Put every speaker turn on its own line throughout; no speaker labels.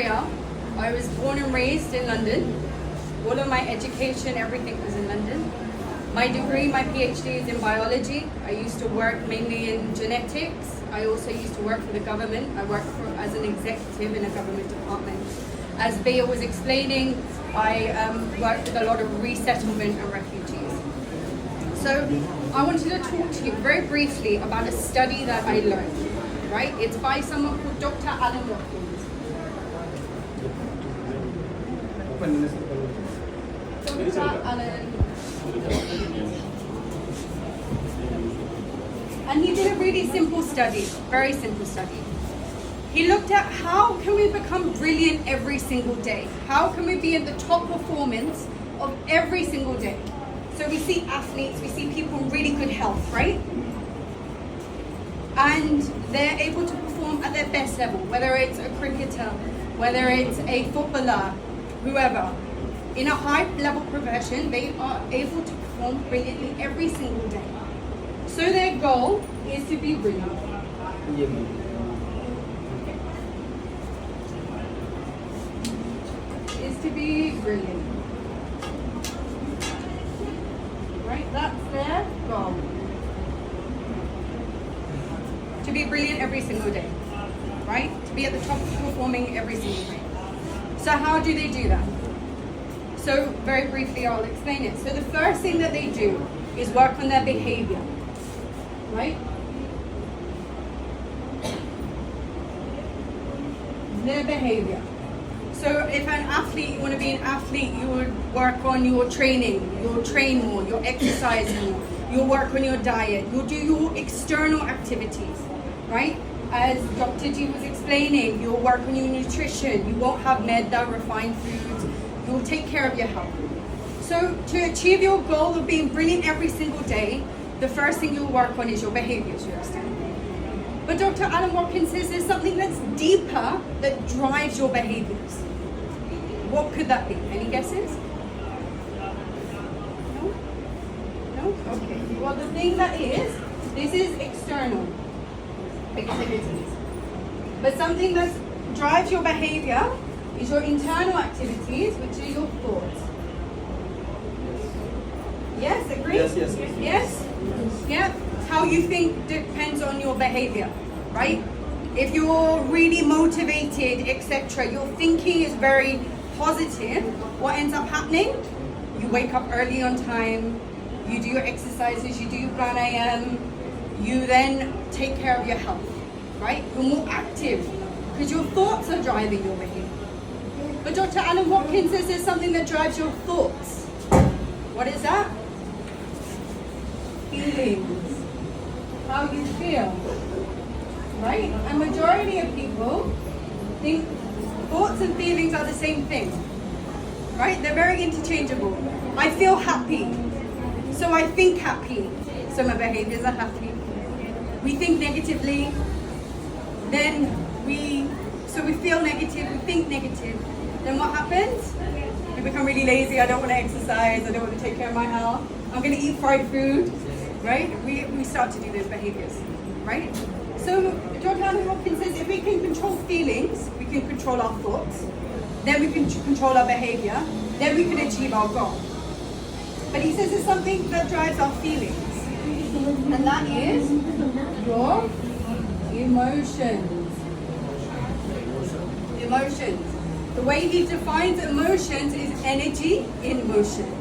Gabrielle. I was born and raised in London. All of my education, everything was in London. My degree, my PhD is in biology. I used to work mainly in genetics. I also used to work for the government. I worked as an executive in a government department. As Bea was explaining, I worked with a lot of resettlement and refugees. So I wanted to talk to you very briefly about a study that I learned, right? It's by someone called Dr. Alan Watkins. Dr. Alan. And he did a really simple study, very simple study. He looked at how can we become brilliant every single day? How can we be in the top performance of every single day? So we see athletes, we see people in really good health, right? And they're able to perform at their best level, whether it's a cricketer, whether it's a footballer, whoever. In a high level profession, they are able to perform brilliantly every single day. So their goal is to be brilliant. Is to be brilliant. Right, that's their goal. To be brilliant every single day. Right? To be at the top performing every single day. So how do they do that? So very briefly, I'll explain it. So the first thing that they do is work on their behavior, right? Their behavior. So if an athlete, you want to be an athlete, you would work on your training, you'll train more, you'll exercise more, you'll work on your diet, you'll do your external activities, right? As Dr. G was explaining, you'll work on your nutrition, you won't have maida, refined foods, you'll take care of your health. So to achieve your goal of being brilliant every single day, the first thing you'll work on is your behaviors, you understand? But Dr. Alan Watkins says there's something that's deeper that drives your behaviors. What could that be? Any guesses? No? No? Okay. Well, the thing that is, this is external. Activities. But something that drives your behavior is your internal activities, which are your thoughts. Yes, agree?
Yes.
Yes? Yeah. How you think depends on your behavior, right? If you're really motivated, etc., your thinking is very positive, what ends up happening? You wake up early on time, you do your exercises, you do your pranayama, you then take care of your health, right? You're more active because your thoughts are driving your behavior. But Dr. Alan Watkins says there's something that drives your thoughts. What is that? Feelings. How you feel. Right? A majority of people think thoughts and feelings are the same thing. Right? They're very interchangeable. I feel happy, so I think happy. So my behaviors are happy. We think negatively, then we feel negative, we think negative. Then what happens? We become really lazy. I don't want to exercise. I don't want to take care of my health. I'm going to eat fried food, right? We start to do those behaviors, right? So Dr. Alan Watkins says if we can control feelings, we can control our thoughts. Then we can control our behavior. Then we can achieve our goal. But he says there's something that drives our feelings, and that is your emotions. Emotions. The way he defines emotions is energy in motion.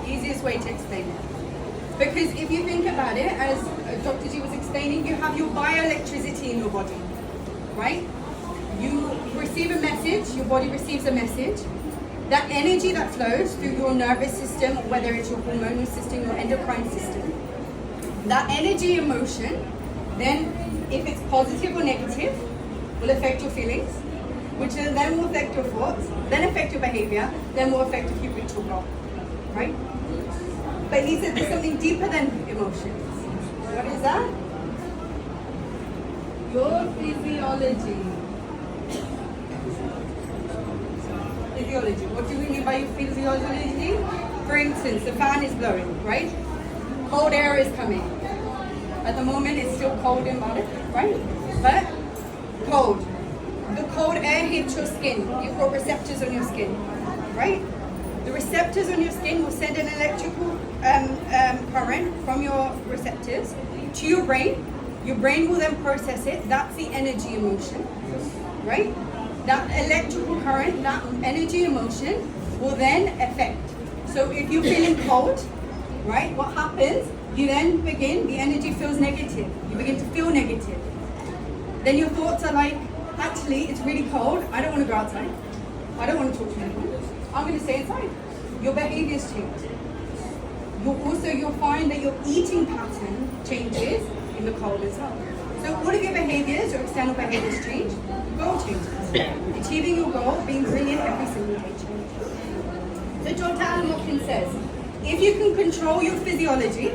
Easiest way to explain it. Because if you think about it, as Dr. G was explaining, you have your bioelectricity in your body, right? You receive a message, your body receives a message. That energy that flows through your nervous system, whether it's your hormonal system, your endocrine system, that energy in motion, then if it's positive or negative, will affect your feelings, which then will affect your thoughts, then affect your behavior, then will affect if you reach your goal, right? But he said there's something deeper than emotions. What is that? Your physiology. Physiology. What do we mean by your physiology? For instance, the fan is blowing, right? Cold air is coming. At the moment, it's still cold in Bali, right? But cold. the cold air hits your skin. You've got receptors on your skin, right? The receptors on your skin will send an electrical current from your receptors to your brain. Your brain will then process it. That's the energy emotion, right? That electrical current, that energy emotion will then affect. So if you're feeling cold, right, what happens? You then begin, the energy feels negative. You begin to feel negative. Then your thoughts are like, actually, it's really cold. I don't want to go outside. I don't want to talk to anyone. I'm going to stay inside. Your behaviors change. You'll find that your eating pattern changes in the cold as well. So all of your behaviors, your external behaviors change, your goal changes. Achieving your goal, being brilliant every single day changes. So Dr. Alan Watkins says, if you can control your physiology,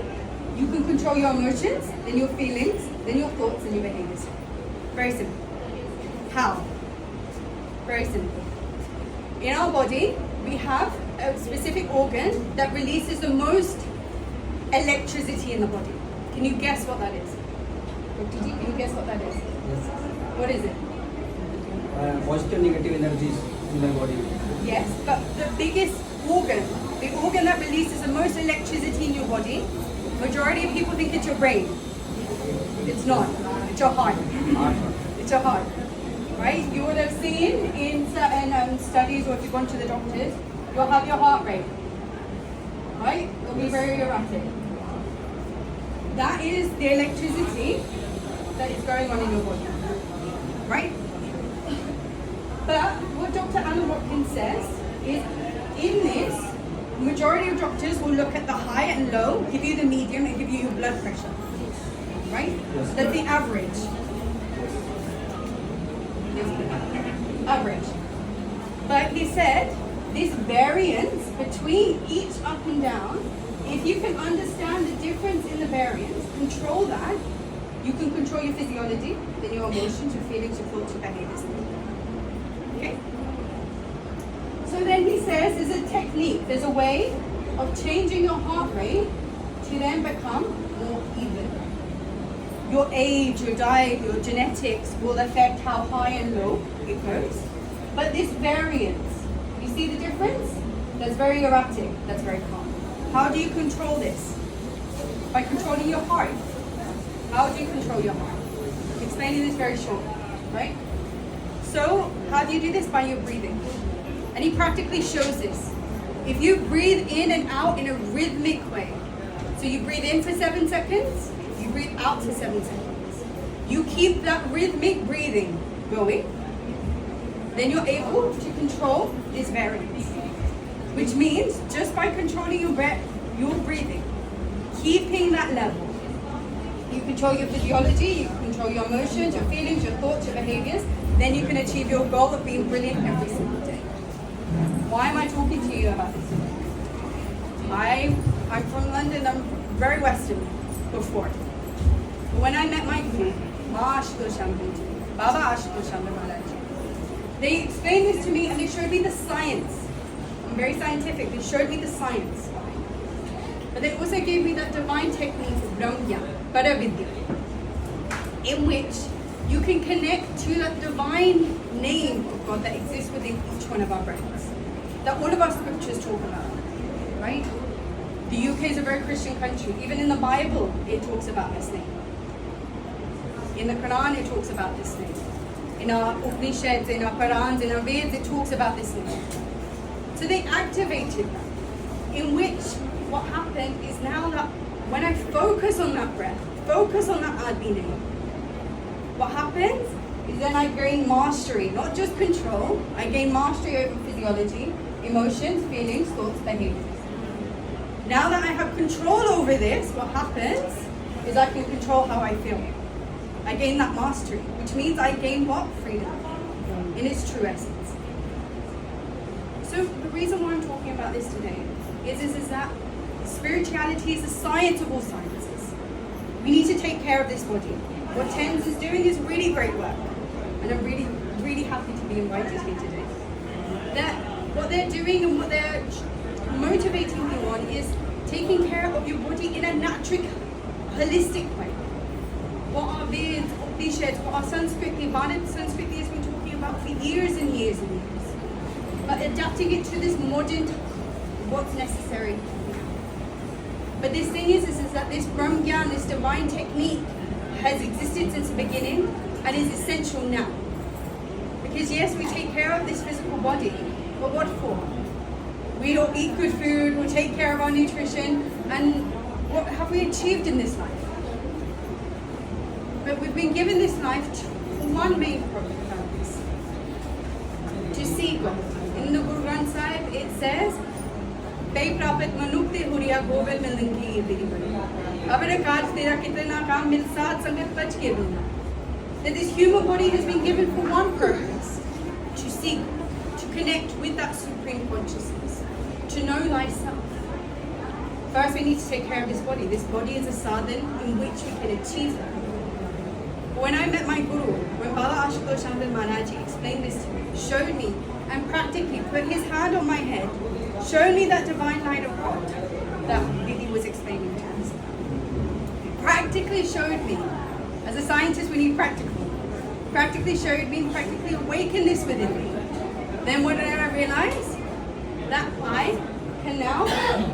you can control your emotions, then your feelings, then your thoughts and your behaviors. Very simple. How? Very simple. In our body, we have a specific organ that releases the most electricity in the body. Can you guess what that is? Dr. G, can you guess what that is?
Yes.
What is it?
Positive, negative energies in the body.
Yes, but the biggest organ, the organ that releases the most electricity in your body, majority of people think it's your brain. It's not. It's your heart. It's your heart. Right? You would have seen in certain studies, or if you've gone to the doctors, you'll have your heart rate. Right? It'll be very erratic. That is the electricity that is going on in your body. Right? But what Dr. Alan Watkins says is, in this, majority of doctors will look at the high and low, give you the medium, and give you your blood pressure. Right? That's the average. Average. But he said, this variance between each up and down, if you can understand the difference in the variance, control that, you can control your physiology, then your emotions, your feelings, your thoughts, your behaviors. Okay? So then he says there's a technique, there's a way of changing your heart rate to then become more even. Your age, your diet, your genetics will affect how high and low it goes. But this variance, you see the difference? That's very erratic, that's very calm. How do you control this? By controlling your heart. How do you control your heart? I'm explaining this very short, right? So, how do you do this? By your breathing. And he practically shows this. If you breathe in and out in a rhythmic way, so you breathe in for 7 seconds, you breathe out for 7 seconds. You keep that rhythmic breathing going, then you're able to control this variance. Which means, just by controlling your breath, your breathing, keeping that level, you control your physiology, you control your emotions, your feelings, your thoughts, your behaviors, then you can achieve your goal of being brilliant every single day. Why am I talking to you about this today? I'm from London, I'm very Western before. But when I met my guru, Maa Ashutoshamvari, Baba Ashutoshamvar Maharaj, they explained this to me and they showed me the science. I'm very scientific, they showed me the science. But they also gave me that divine technique of Brahma Gyan, in which you can connect to that divine name of God that exists within each one of our brains. That all of our scriptures talk about, right? The UK is a very Christian country. Even in the Bible, it talks about this name. In the Quran, it talks about this name. In our Upanishads, in our Qurans, in our Veds, it talks about this name. So they activated that, in which what happened is now that when I focus on that breath, focus on that Adi name, what happens is then I gain mastery, not just control, I gain mastery over physiology, emotions, feelings, thoughts, behaviors. Now that I have control over this, what happens is I can control how I feel. I gain that mastery, which means I gain what? Freedom, in its true essence. So the reason why I'm talking about this today is that spirituality is the science of all sciences. We need to take care of this body. What TENS is doing is really great work. And I'm really, really happy to be invited here today. What they're doing and what they're motivating you on is taking care of your body in a natural, holistic way. What our Veds, Upanishads, what our Sanskriti, Bharat Sanskriti has been talking about about for years and years and years. But adapting it to this modern what's necessary. But this thing is that this Brahma Gyan, this divine technique, has existed since the beginning and is essential now. Because yes, we take care of this physical body, but what for? We all eat good food, we take care of our nutrition, and what have we achieved in this life? But we've been given this life for one main purpose, to see God. In the Guru Granth Sahib, it says, "Kai prapit manuk te huriya govel milanki teri bani. Abare kaaj tera kitna kaam mil saat sangat bach ke bani." That this human body has been given for one purpose, to seek, to connect with that supreme consciousness, to know thyself. First, we need to take care of this body. This body is a sadhan in which we can achieve that. When I met my guru, when Baba Ashutoshamvar Maharaj explained this to me, showed me, and practically put his hand on my head, showed me that divine light of God that Didi was explaining to us. Practically showed me, as a scientist we need practically showed me, practically awakened this within me. Then what did I realize? That I can now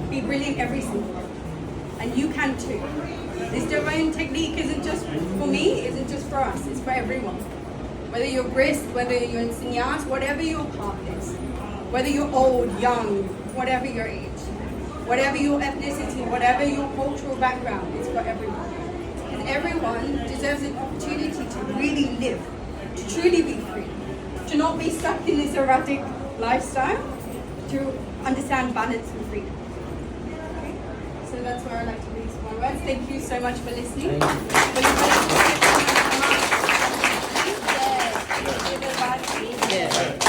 be brilliant every single day. And you can too. This divine technique isn't just for me, isn't just for us, it's for everyone. Whether you're grist, whether you're in sannyas, whatever your path is. Whether you're old, young, whatever your age. Whatever your ethnicity, whatever your cultural background, it's for everyone. And everyone deserves an opportunity to really live, to truly be free. To not be stuck in this erratic lifestyle, to understand balance and freedom. Okay? So that's where I like to release my words. Thank you so much for listening.
Yes.